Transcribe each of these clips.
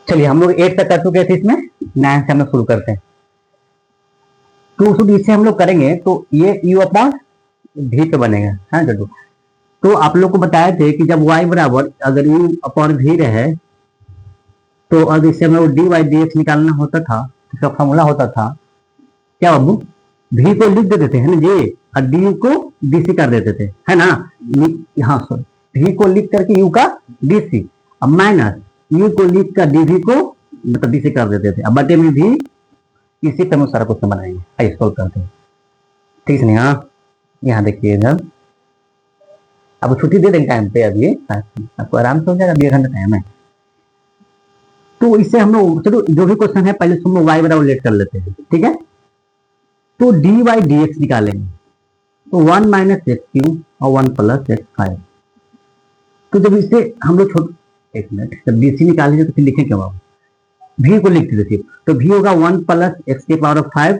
चलिए हम लोग 8 तक कर चुके थे, इसमें 9 से हम लोग शुरू करते हैं। तो शुरू इससे हम लोग करेंगे तो ये u अपॉन v पे बनेगा, हाँ चलो। तो आप लोग को बताए थे कि जब y बराबर अगर u अपॉन v रहे तो अब इससे हम लोग dy dx निकालना होता था, इसका फॉर्मूला होता था क्या बाबू, v को लिख देते थे है ना जी, और du को dc कर देते थे है ना। हाँ सॉरी, v को लिख करके u का dc, अब माइनस u को लिख कर dv को मतलब dc कर देते थे। अब बटे में भी इसी तरह सारा क्वेश्चन बनाएंगे, आइए सॉल्व करते हैं, ठीक है। हाँ यहाँ देखिए इधर, अब छुट्टी दे देंगे टाइम पे, अभी आपको आराम से हो जाएगा, 1 घंटा टाइम है। तो इससे हम लोग चलो जो भी क्वेश्चन है पहले हम लोग y बराबर लेट कर लेते हैं, ठीक है। तो dy dx निकालेंगे, तो 1 माइनस एक्स क्यू और 1 प्लस एक्स 5। तो जब इसे हम लोग एक मिनट, जब dc निकालेंगे तो फिर लिखें क्या बाबू, v को लिख देते, तो v होगा 1 प्लस एक्स के पावर 5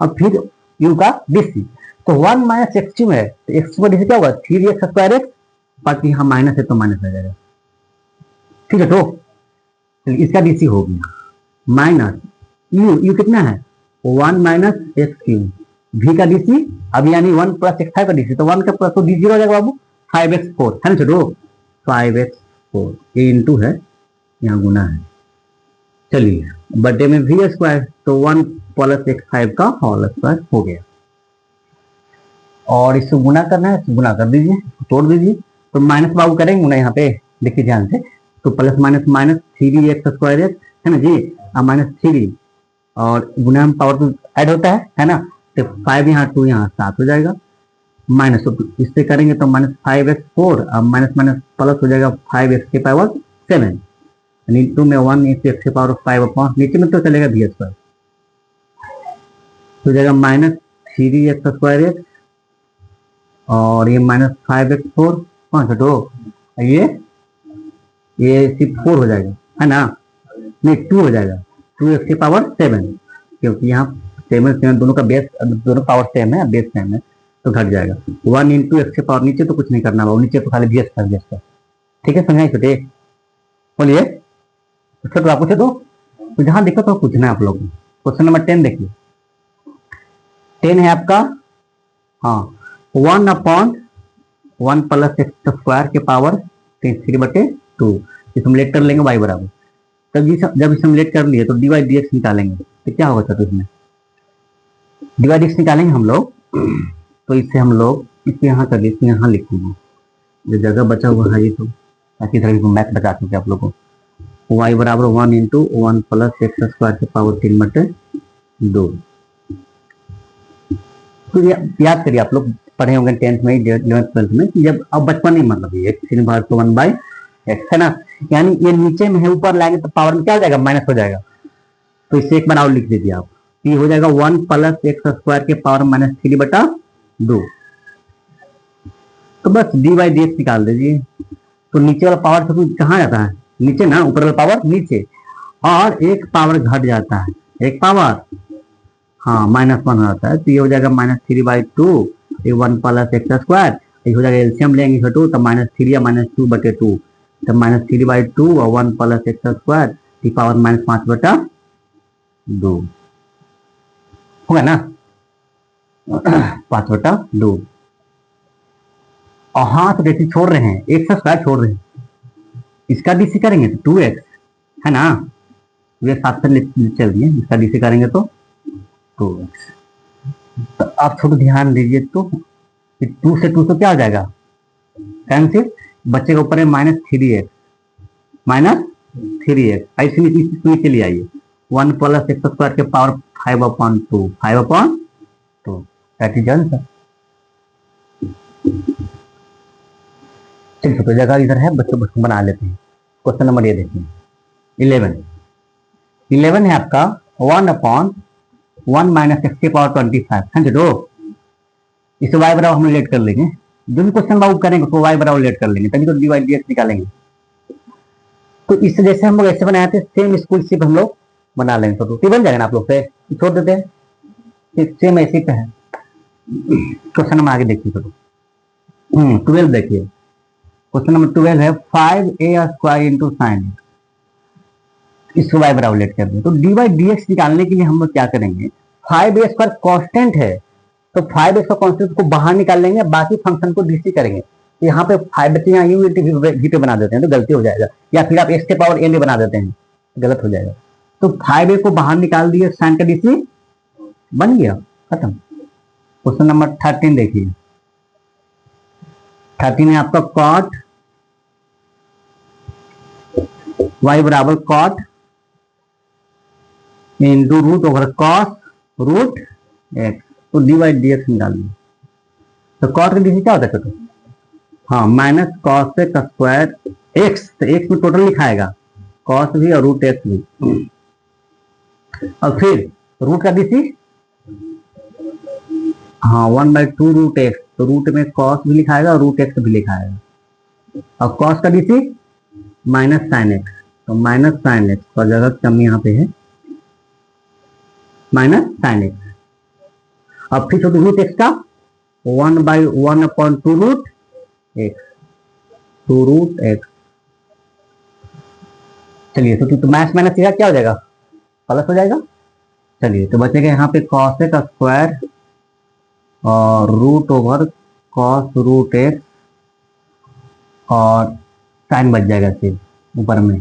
और फिर u का dc। तो 1 माइनस एक्स क्यू है तो एक्स पर dc क्या होगा 3x स्क्वायर एक्स, बाकी यहाँ माइनस है तो माइनस आ जाएगा, ठीक है। तो इसका डीसी हो गया माइनस यू कितना है 1 माइनस एक्स क्यू, वी का डीसी अब यानी 1 प्लस एक्स 5 का डीसी, तो 1 का प्लस तो डी 0 हो जाएगा बाबू 5x4 है ना छोटो, 5x4 ये इंटू है यहाँ गुना है। चलिए बटे में वी स्क्वायर, तो 1 प्लस एक्स 5 का होल स्क्वायर हो गया, और इसको गुना करना है, गुना कर दीजिए, तोड़ दीजिए। तो माइनस बाबू करेंगे गुना, यहाँ पे देखिए ध्यान से, तो plus minus minus 3x square x है ना जी, अब माइनस 3 और गुना में पावर तो ऐड होता है ना, तो 5 यहाँ 2 यहाँ 7 हो जाएगा, माइनस तो इससे करेंगे तो माइनस 5x4 अब माइनस माइनस प्लस हो जाएगा 5x के पावर 7, यानी 2 में 1 x के पावर 5 अपॉन नीचे में तो चलेगा वी स्क्वायर, तो जाएगा माइनस 3x स्क्वायर एक्स और ये माइनस 5x4 कौन सा दो, ये सिर्फ 4 हो जाएगा है ना, नहीं 2 हो जाएगा, 2x के पावर 7, क्योंकि यहाँ 7 दोनों का बेस, दोनों पावर सेम है, बेस सेम है तो घट जाएगा 1 इंटू एक्स के पावर, नीचे तो कुछ नहीं करना होगा, नीचे तो खाली वी स्क्वायर, ठीक है। समझाइए छोटे, बोलिए तो आप पूछे तो जहां दिक्कत तो पूछना है आप लोग। क्वेश्चन नंबर 10 देखिए, 10 है आपका, हाँ 1 अपॉन 1 प्लस एक्स स्क्वायर के पावर 3/2, इसे हम लेट कर लेंगे y बराबर, तब जब इसे हम लेट कर लिए तो dy dx निकालेंगे, तो क्या होगा तो इसमें dy dx निकालेंगे हम लोग, तो इससे हम लोग इसे यहाँ कर लिए, यहाँ लिख दीजिए जो जगह बचा हुआ है ये, तो ताकि इधर मैथ बचा सके आप लोगों को। y बराबर 1 इंटू 1 प्लस एक्स स्क्वायर के पावर 3/2। तो याद करिए आप लोग पढ़े होंगे 10th में 11th 12th में, जब अब बचपन नहीं मतलब ये 3/1/x है ना, यानी ये नीचे में है, ऊपर लाएंगे तो पावर में क्या हो जाएगा माइनस हो जाएगा, तो इसे एक बार और लिख दीजिए आप, ये हो जाएगा 1 प्लस एक्स स्क्वायर के पावर माइनस 3/2। तो बस dy dx निकाल दीजिए, तो नीचे वाला पावर तो कहाँ जाता है नीचे ना, ऊपर वाला पावर नीचे, और एक पावर घट जाता है, एक पावर हाँ -1 हो जाता है, तो ये हो जाएगा -3/2, ये 1 प्लस एक्स स्क्वायर, ये हो जाएगा एलसीएम लेंगे छोटू, तो -3 या -2/2, तो -3/2 और 1 प्लस एक्स स्क्वायर की पावर -5/2 होगा ना, 5/2। और हाँ तो जैसे छोड़ रहे हैं एक्स स्क्वायर छोड़ रहे हैं, इसका डीसी करेंगे तो 2x है ना, ये साथ से चल दिए, इसका डीसी करेंगे तो 2x। तो आप छोटे ध्यान दीजिए, तो 2 से 2 तो क्या हो जाएगा कैंसिल, बच्चे के ऊपर है -3x, ऐसे नीचे ले आइए, 1 प्लस एक्स स्क्वायर के पावर 5/2 दैट इज आंसर। चलिए तो जगह इधर है, बच्चों बच्चों बना लेते हैं। क्वेश्चन नंबर ये देखिए 11 है आपका 1 अपॉन 1 माइनस एक्स के पावर 25 समझे दो, इसे y बराबर हम लेट कर लेंगे, जो भी क्वेश्चन बाबू करेंगे तो y बराबर लेट कर लेंगे, तभी तो dy dx निकालेंगे। तो इससे जैसे हम लोग ऐसे बनाए थे सेम इसको इसी पर हम लोग बना लेंगे, तो बन जाएगा ना आप लोग से, छोड़ देते हैं सेम ऐसे पे है। क्वेश्चन नंबर आगे देखिए, तो 12 देखिए, क्वेश्चन नंबर 12 है 5a² इंटू साइन, इसको y बराबर लेट कर दें, तो dy dx निकालने के लिए हम लोग क्या करेंगे, 5a² कांस्टेंट है, तो 5a का कांस्टेंट को बाहर निकाल लेंगे, बाकी फंक्शन को डीसी करेंगे। तो यहाँ पे 5 बच्चे यहाँ यू भी पे बना देते हैं तो गलती हो जाएगा, या फिर आप x के पावर n बना देते हैं, गलत हो जाएगा। तो 5a को बाहर निकाल दिए, साइन का डीसी बन गया, खत्म। क्वेश्चन नंबर 13 देखिए, 13 है आपका कॉट y बराबर cot into root over cos root x, तो dy dx निकाल दिए। तो कॉट का डीसी क्या होता है टोटल, हाँ minus cos x square x, तो एक्स में टोटल लिखाएगा, कॉस भी और रूट एक्स भी, और फिर रूट का डीसी, हाँ 1/2 रूट एक्स, तो रूट में कॉस भी लिखाएगा और रूट एक्स भी लिखाएगा, और कॉस का डीसी माइनस साइन एक्स, तो माइनस साइन एक्स और जगह कम यहाँ पे है, माइनस साइन एक्स, अब फिर छोटे रूट एक्स का 1/1/2 रूट एक्स, 2 रूट एक्स। चलिए तो मैथ माइनस क्या हो जाएगा, प्लस हो जाएगा। चलिए तो बचेगा यहाँ पे कॉस एक्स स्क्वायर और root over cos root x, और साइन बच जाएगा सिर्फ ऊपर में,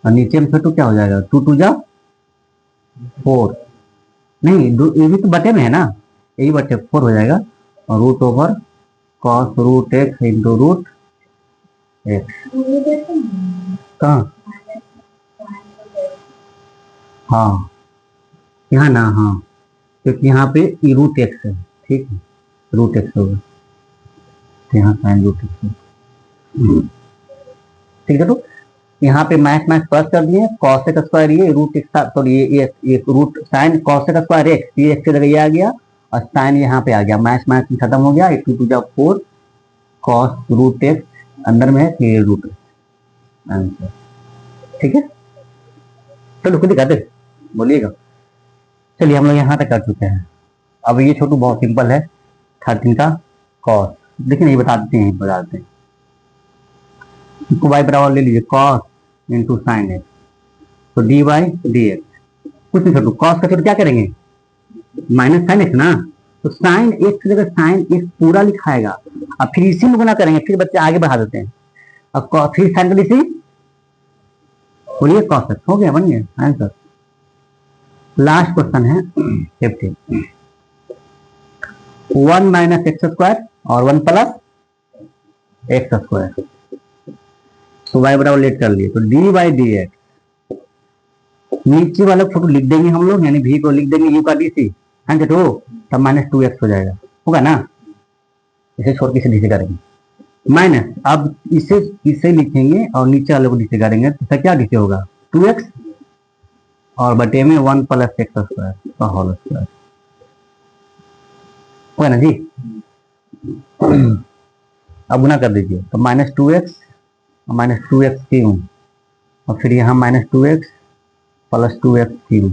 और नीचे में फिर तो क्या हो जाएगा, 2 2 जा 4, नहीं ये भी तो बटे में है ना, यही बटे 4 हो जाएगा, और root over cos root x into root x, कहाँ, हाँ यहाँ ना, हाँ क्योंकि यहाँ पे रूट एक्स है, ठीक है, रूट एक्स होगा, तो यहाँ साइन रूट एक्स है, ठीक है। तो यहाँ पे मैथ प्लस कर दिए, कॉस एक्स स्क्वायर ये रूट एक्स था, तो ये root sine cos x square x, ये एक्स की जगह ये आ गया, और साइन यहाँ पे आ गया, मैथ खत्म हो गया, 2 2 जा 4 कॉस रूट एक्स अंदर में है, फिर रूट एक्स आंसर, ठीक है। चलो खुद दिखाते बोलिएगा। चलिए हम लोग यहाँ तक कर चुके हैं, अब ये छोटू बहुत सिंपल है, 13 का कॉस, देखिए नहीं बता देते हैं, इसको y बराबर ले लीजिए कॉस इंटू साइन एक्स, तो dy dx, कुछ नहीं छोटू, कॉस का छोटू क्या करेंगे, माइनस साइन एक्स ना, तो साइन एक्स की जगह साइन एक्स पूरा लिखाएगा, अब फिर इसी में गुना करेंगे, फिर बच्चे आगे बढ़ा देते हैं, अब फिर साइन का इसी बोलिए कॉस एक्स, हो गया, बन गया आंसर। लास्ट क्वेश्चन है 15, 1 माइनस एक्स स्क्वायर और 1 प्लस एक्स स्क्वायर, तो y बराबर लेट कर लिए, तो dy dx, नीचे वाला फोटो लिख देंगे हम लोग, यानी v को लिख देंगे u का dc, हाँ तो तब -2x हो जाएगा, होगा ना, इसे छोड़ के इसे डीसी करेंगे, माइनस, अब इसे लिखेंगे और नीचे वाले को डीसी करेंगे, तो क्या डीसी होगा, 2x और बटे में 1 प्लस एक्स स्क्वायर का होल स्क्वायर, होगा ना जी। अब गुना कर दीजिए, तो -2x -2x³ और फिर यहाँ -2x प्लस 2x³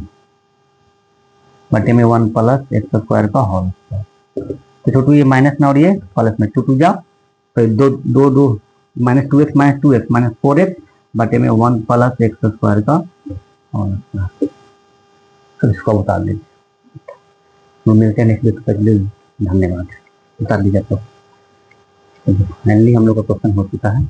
बटे में 1 प्लस एक्स स्क्वायर का होल स्क्वायर, तो छोटू ये माइनस ना और ये प्लस में 2 2 जा, तो दो -2x -4x बटे में 1 प्लस एक्स स्क्वायर का होल स्क्वायर, तो इसको बता दीजिए, तो मिलते हैं नेक्स्ट वीडियो, धन्यवाद, बता दीजिए। तो फाइनली हम लोग का क्वेश्चन हो चुका है।